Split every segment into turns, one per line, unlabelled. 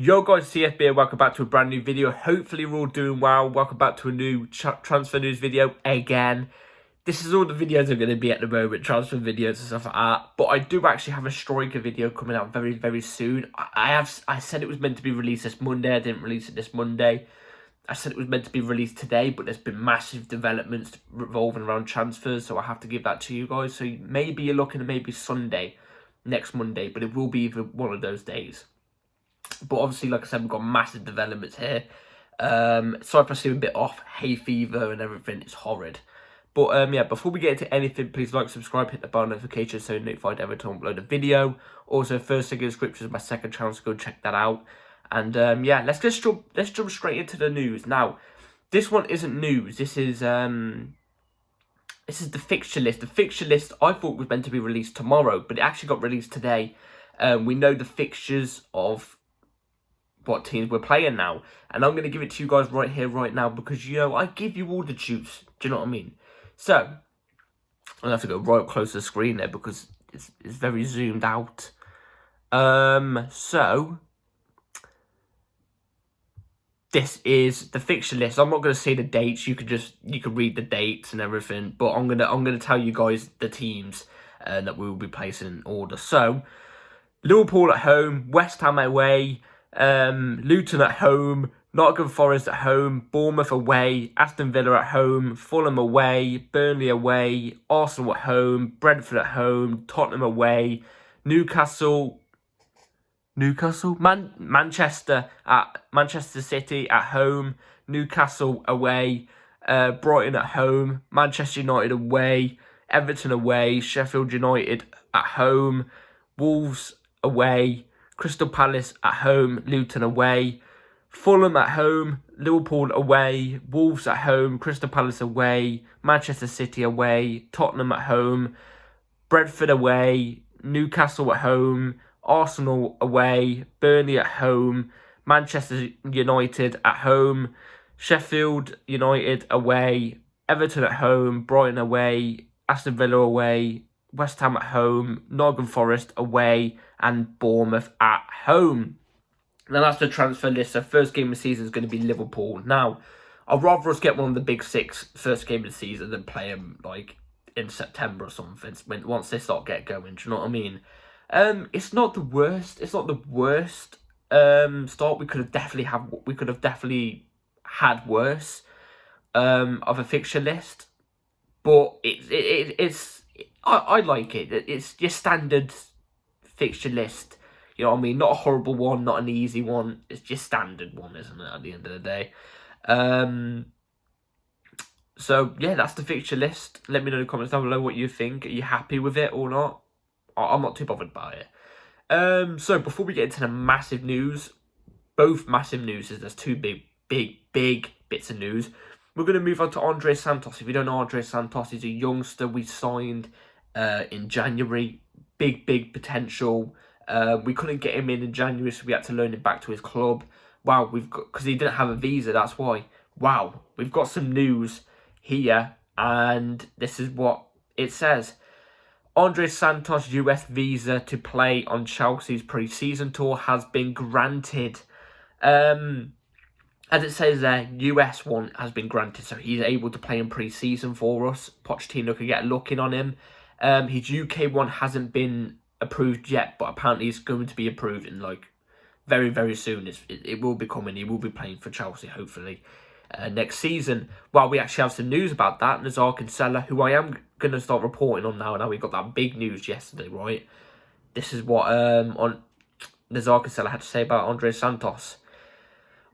Yo guys, CFB, welcome back to a brand new video. Hopefully we're all doing well. Welcome back to a new transfer news video again. This is all the videos are going to be at the moment, transfer videos and stuff like that. But I do actually have a striker video coming out very, very soon. I said it was meant to be released this Monday. I didn't release it this Monday. I said it was meant to be released today, but there's been massive developments revolving around transfers, so I have to give that to you guys. So maybe you're looking at maybe Sunday, next Monday, but it will be either one of those days. But obviously, like I said, we've got massive developments here. Sorry if I seem a bit off, hay fever and everything, it's horrid. But yeah, before we get into anything, please like, subscribe, hit the bell notification so you're notified every time I upload a video. Also, first link in the description is my second channel, so go check that out. And yeah, let's jump straight into the news. Now, this one isn't news. This is the fixture list. The fixture list I thought was meant to be released tomorrow, but it actually got released today. We know the fixtures of what teams we're playing now, and I'm going to give it to you guys right here, right now, because, you know, I give you all the juice. Do you know what I mean? So, I'm going to have to go right up close to the screen there because it's very zoomed out. So, this is the fixture list. I'm not going to say the dates. You can read the dates and everything, but I'm gonna tell you guys the teams that we will be placing in order. So, Liverpool at home, West Ham away, Luton at home, Nottingham Forest at home, Bournemouth away, Aston Villa at home, Fulham away, Burnley away, Arsenal at home, Brentford at home, Tottenham away, Manchester City at home, Newcastle away, Brighton at home, Manchester United away, Everton away, Sheffield United at home, Wolves away, Crystal Palace at home, Luton away, Fulham at home, Liverpool away, Wolves at home, Crystal Palace away, Manchester City away, Tottenham at home, Brentford away, Newcastle at home, Arsenal away, Burnley at home, Manchester United at home, Sheffield United away, Everton at home, Brighton away, Aston Villa away, West Ham at home, Nottingham Forest away, and Bournemouth at home. Now that's the transfer list. So first game of the season is going to be Liverpool. Now, I'd rather us get one of the big six first game of the season than play them like in September or something. Once they start get going, do you know what I mean? It's not the worst. It's not the worst start. We could have definitely had worse of a fixture list, but I like it. It's your standard fixture list. You know what I mean? Not a horrible one, not an easy one. It's just standard one, isn't it, at the end of the day? So, yeah, that's the fixture list. Let me know in the comments down below what you think. Are you happy with it or not? I'm not too bothered by it. So, before we get into the massive news, both massive news, there's two big bits of news. We're going to move on to Andres Santos. If you don't know Andres Santos, he's a youngster we signed in January. Big potential. We couldn't get him in January, so we had to loan him back to his club. Wow, because he didn't have a visa, that's why. Wow, we've got some news here, and this is what it says. Andres Santos' US visa to play on Chelsea's pre-season tour has been granted. As it says there, US one has been granted, so he's able to play in pre-season for us. Pochettino could get a look in on him. His UK one hasn't been approved yet, but apparently it's going to be approved in like very, very soon. It will be coming. He will be playing for Chelsea, hopefully, next season. Well, we actually have some news about that. Moises Caicedo, who I am going to start reporting on now. Now we got that big news yesterday, right? This is what Moises Caicedo had to say about Andres Santos.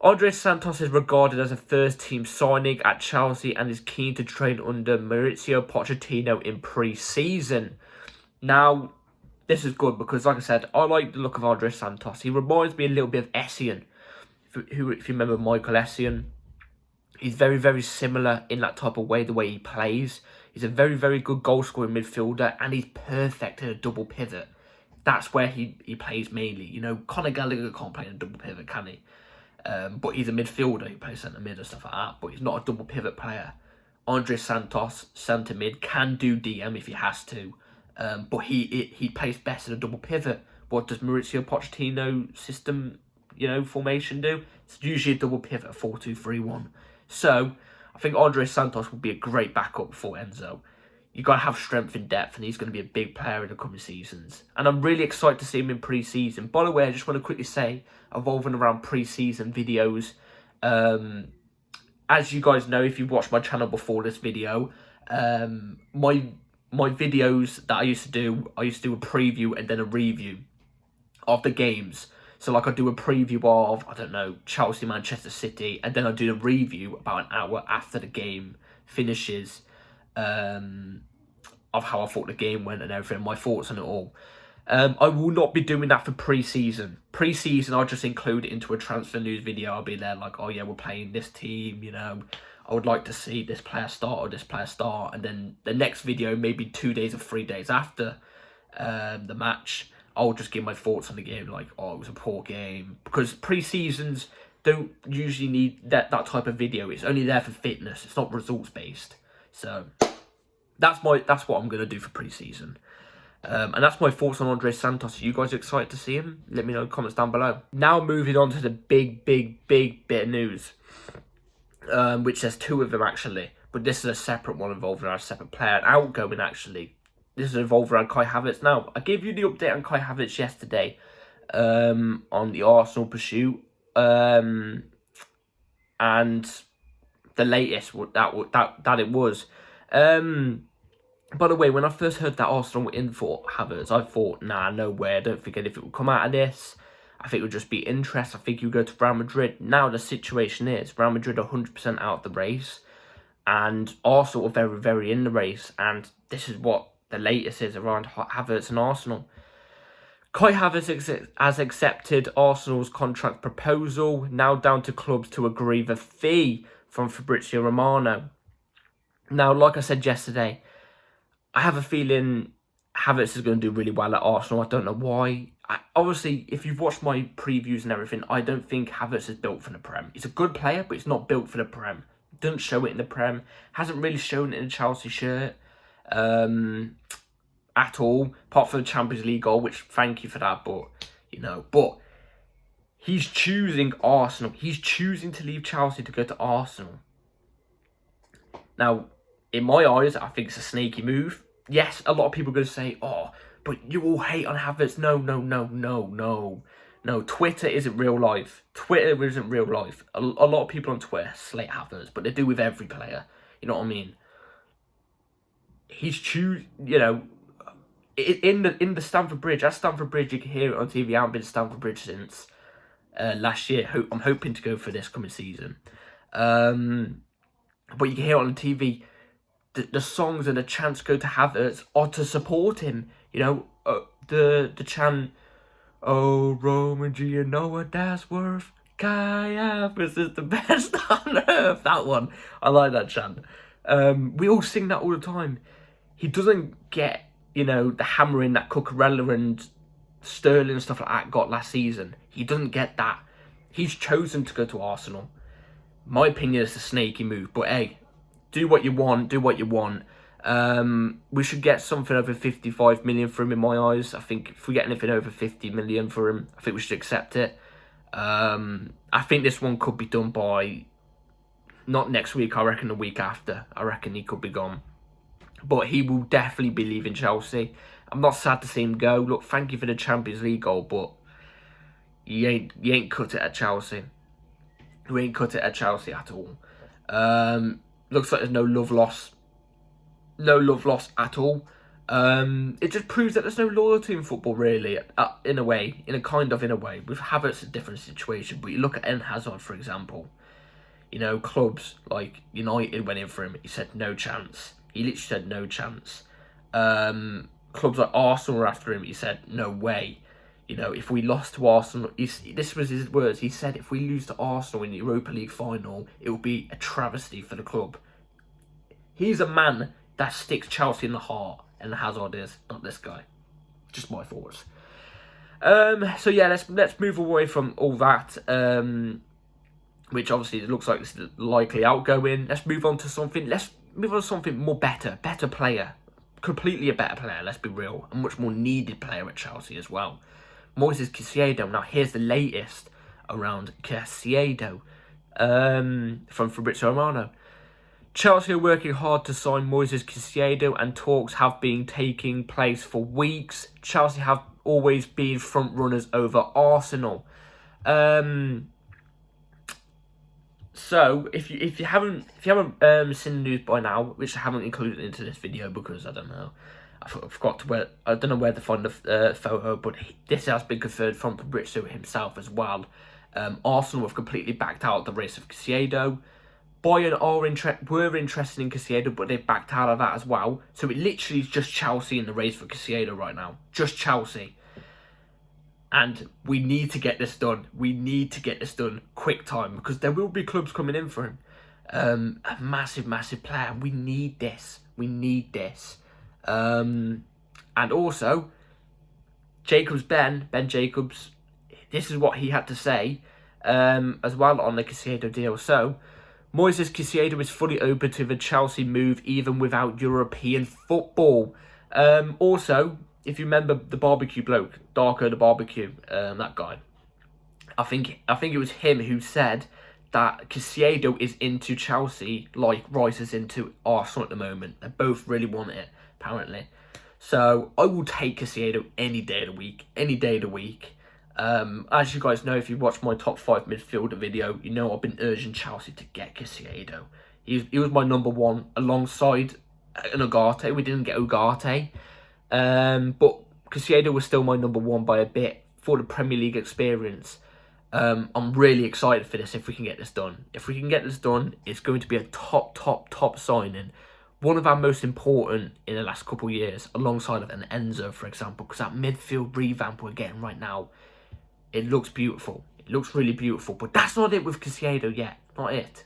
Andres Santos is regarded as a first-team signing at Chelsea and is keen to train under Mauricio Pochettino in pre-season. Now, this is good because, like I said, I like the look of Andres Santos. He reminds me a little bit of Essien. If you remember Michael Essien, he's very, very similar in that type of way, the way he plays. He's a very, very good goal-scoring midfielder, and he's perfect in a double pivot. That's where he plays mainly. You know, Conor Gallagher can't play in a double pivot, can he? But he's a midfielder. He plays centre mid and stuff like that. But he's not a double pivot player. Andres Santos, centre mid, can do DM if he has to. But he plays best in a double pivot. What does Mauricio Pochettino system formation do? It's usually a double pivot, a 4-2-3-1. So I think Andres Santos will be a great backup for Enzo. You got to have strength and depth, and he's going to be a big player in the coming seasons. And I'm really excited to see him in pre-season. By the way, I just want to quickly say, evolving around pre-season videos, as you guys know, if you've watched my channel before this video, my videos that I used to do a preview and then a review of the games. So like I do a preview of, I don't know, Chelsea, Manchester City, and then I do a review about an hour after the game finishes, of how I thought the game went and everything, my thoughts on it all. I will not be doing that for pre-season. Pre-season, I'll just include it into a transfer news video. I'll be there like, oh yeah, we're playing this team, I would like to see this player start or this player start. And then the next video, maybe 2 days or 3 days after the match, I'll just give my thoughts on the game, like, oh, it was a poor game. Because pre-seasons don't usually need that type of video. It's only there for fitness. It's not results-based. So that's what I'm going to do for pre-season. And that's my thoughts on Andres Santos. Are you guys excited to see him? Let me know in the comments down below. Now moving on to the big bit of news, which there's two of them actually. But this is a separate one involving a separate player, an outgoing actually. This is involved around Kai Havertz. Now, I gave you the update on Kai Havertz yesterday on the Arsenal pursuit. And the latest that it was. By the way, when I first heard that Arsenal were in for Havertz, I thought, nah, no way. I don't think anything would come out of this. I think it would just be interest. I think you go to Real Madrid. Now the situation is Real Madrid are 100% out of the race. And Arsenal are very, very in the race. And this is what the latest is around Havertz and Arsenal. Kai Havertz has accepted Arsenal's contract proposal. Now down to clubs to agree the fee from Fabrizio Romano. Now, like I said yesterday, I have a feeling Havertz is going to do really well at Arsenal. I don't know why. Obviously, if you've watched my previews and everything, I don't think Havertz is built for the Prem. He's a good player, but he's not built for the Prem. Doesn't show it in the Prem. Hasn't really shown it in a Chelsea shirt at all. Apart from the Champions League goal, which thank you for that. But, but he's choosing Arsenal. He's choosing to leave Chelsea to go to Arsenal. Now, in my eyes, I think it's a sneaky move. Yes, a lot of people are going to say, oh, but you all hate on Havertz. No. Twitter isn't real life. Twitter isn't real life. A lot of people on Twitter slate Havertz, but they do with every player. You know what I mean? He's in the Stamford Bridge. At Stamford Bridge, you can hear it on TV. I haven't been to Stamford Bridge since last year. I'm hoping to go for this coming season. But you can hear it on the TV. The songs and the chants go to Havertz are to support him. The chant, oh, Roman, do you know what that's worth? Kai Havertz is the best on earth. That one. I like that chant. We all sing that all the time. He doesn't get, the hammering that Cucurella and Sterling and stuff like that got last season. He doesn't get that. He's chosen to go to Arsenal. My opinion is a snaky move, but hey, do what you want. We should get something over 55 million for him in my eyes. I think if we get anything over 50 million for him, I think we should accept it. I think this one could be done by, not next week, I reckon the week after. I reckon he could be gone. But he will definitely be leaving Chelsea. I'm not sad to see him go. Look, thank you for the Champions League goal, but you ain't cut it at Chelsea. You ain't cut it at Chelsea at all. Looks like there's no love loss. No love lost at all. It just proves that there's no loyalty in football, really, in a way. With Havertz, it's a different situation. But you look at Eden Hazard, for example. Clubs like United went in for him. He said no chance. He literally said no chance. Clubs like Arsenal were after him. He said no way. If we lost to Arsenal, this was his words. He said if we lose to Arsenal in the Europa League final, it will be a travesty for the club. He's a man that sticks Chelsea in the heart, and Hazard is, not this guy. Just my thoughts. So yeah, let's move away from all that, which obviously it looks like it's likely outgoing. Let's move on to something. More better player, completely a better player. Let's be real, a much more needed player at Chelsea as well. Moises Caicedo. Now here's the latest around Caicedo from Fabrizio Romano. Chelsea are working hard to sign Moises Caicedo, and talks have been taking place for weeks. Chelsea have always been front runners over Arsenal. So if you haven't seen the news by now, which I haven't included into this video because I don't know, I forgot to where, I don't know where to find the photo, but this has been confirmed from Fabrizio himself as well. Arsenal have completely backed out of the race of Caicedo. Bayern were interested in Caicedo, but they've backed out of that as well. So it literally is just Chelsea in the race for Caicedo right now. Just Chelsea. And we need to get this done. We need to get this done quick time, because there will be clubs coming in for him. A massive, massive player. We need this. We need this. And also, Ben Jacobs, this is what he had to say as well on the Caicedo deal. So, Moises Caicedo is fully open to the Chelsea move, even without European football. Also, if you remember the barbecue bloke, Darko the barbecue, that guy, I think it was him who said that Caicedo is into Chelsea like Rice is into Arsenal at the moment. They both really want it, apparently. So I will take Caicedo any day of the week. Any day of the week. As you guys know, if you watch my top 5 midfielder video, you know I've been urging Chelsea to get Caicedo. He was my number one alongside an Ugarte. We didn't get Ugarte. But Caicedo was still my number one by a bit for the Premier League experience. I'm really excited for this if we can get this done. If we can get this done, it's going to be a top signing. One of our most important in the last couple of years, alongside of an Enzo, for example, because that midfield revamp we're getting right now, it looks beautiful. It looks really beautiful. But that's not it with Caicedo yet. Not it.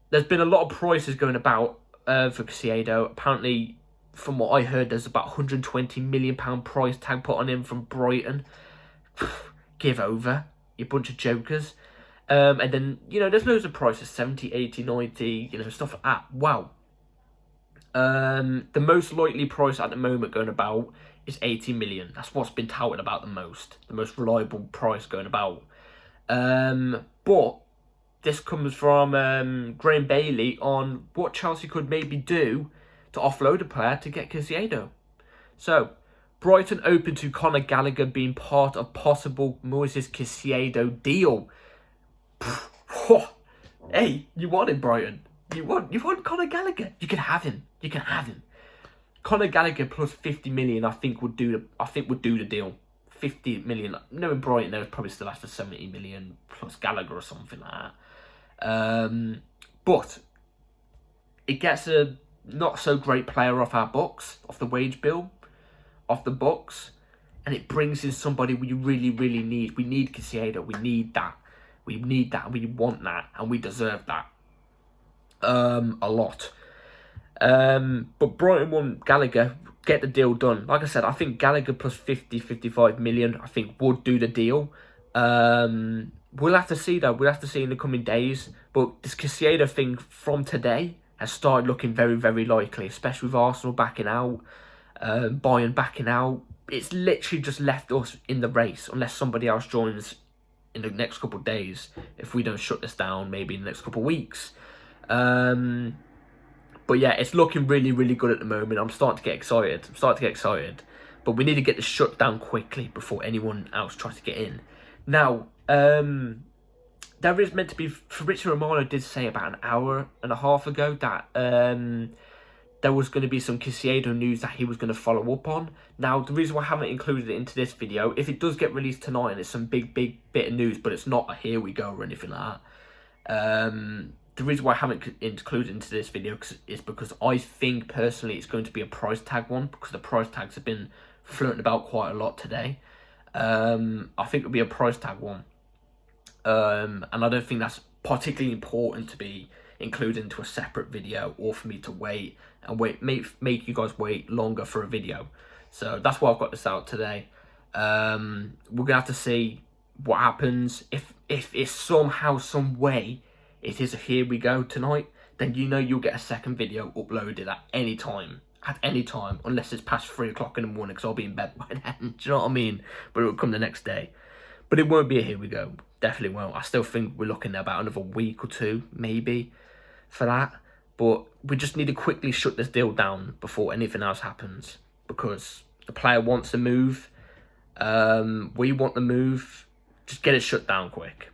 There's been a lot of prices going about for Caicedo. Apparently, from what I heard, there's about £120 million price tag put on him from Brighton. Give over, you bunch of jokers. And then, you know, there's loads of prices, 70, 80, 90, you know, stuff like that. Wow. The most likely price at the moment going about is 80 million. That's what's been touted about the most reliable price going about. But this comes from Graham Bailey on what Chelsea could maybe do to offload a player to get Caicedo. So, Brighton open to Conor Gallagher being part of possible Moises Caicedo deal. Hey, you want him, Brighton? You want Conor Gallagher? You can have him. You can have him. Conor Gallagher plus 50 million, I think would do the deal. 50 million. Knowing Brighton, they would probably still have for 70 million plus Gallagher or something like that. But it gets a not so great player off our books, off the wage bill, off the books, and it brings in somebody we really, really need. We need Caicedo. We need that. We need that. We want that, and we deserve that. A lot. But Brighton want Gallagher, get the deal done. Like I said, I think Gallagher plus 50, 55 million, I think would do the deal. We'll have to see though. We'll have to see in the coming days. But this Caicedo thing from today has started looking very, very likely, especially with Arsenal backing out, Bayern backing out. It's literally just left us in the race unless somebody else joins in the next couple of days. If we don't shut this down, maybe in the next couple of weeks. But yeah, it's looking really, really good at the moment. I'm starting to get excited. But we need to get this shut down quickly before anyone else tries to get in. Now, there is meant to be... Fabrizio Romano did say about an hour and a half ago that there was going to be some Caicedo news that he was going to follow up on. Now, the reason why I haven't included it into this video, if it does get released tonight and it's some big bit of news, but it's not a here we go or anything like that, the reason why I haven't included it into this video is because I think, personally, it's going to be a price tag one, because the price tags have been floating about quite a lot today. I think it'll be a price tag one. And I don't think that's particularly important to be included into a separate video, or for me to wait make you guys wait longer for a video. So that's why I've got this out today. We're gonna have to see what happens. If it's somehow, some way it is a here we go tonight, then you know you'll get a second video uploaded at any time, unless it's past 3 o'clock in the morning, because I'll be in bed by then. Do you know what I mean? But it'll come the next day. But it won't be a here we go. Definitely won't. I still think we're looking at about another week or two, maybe, for that. But we just need to quickly shut this deal down before anything else happens. Because the player wants to move. We want to move. Just get it shut down quick.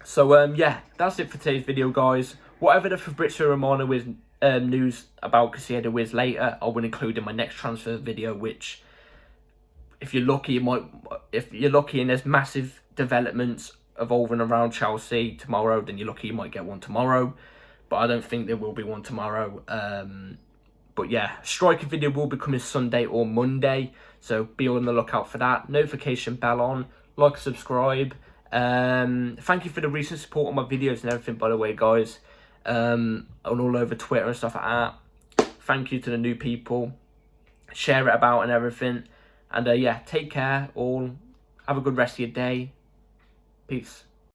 So, yeah, that's it for today's video, guys. Whatever the Fabrizio Romano is, news about Caicedo is later, I will include in my next transfer video, which, if you're lucky, and there's massive developments evolving around Chelsea tomorrow, then you're lucky you might get one tomorrow. But I don't think there will be one tomorrow. But yeah, striker video will be coming Sunday or Monday. So be on the lookout for that. Notification bell on. Like, subscribe. Thank you for the recent support on my videos and everything, by the way, guys. On all over Twitter and stuff like that. Thank you to the new people. Share it about and everything. And yeah, take care all. Have a good rest of your day. Peace.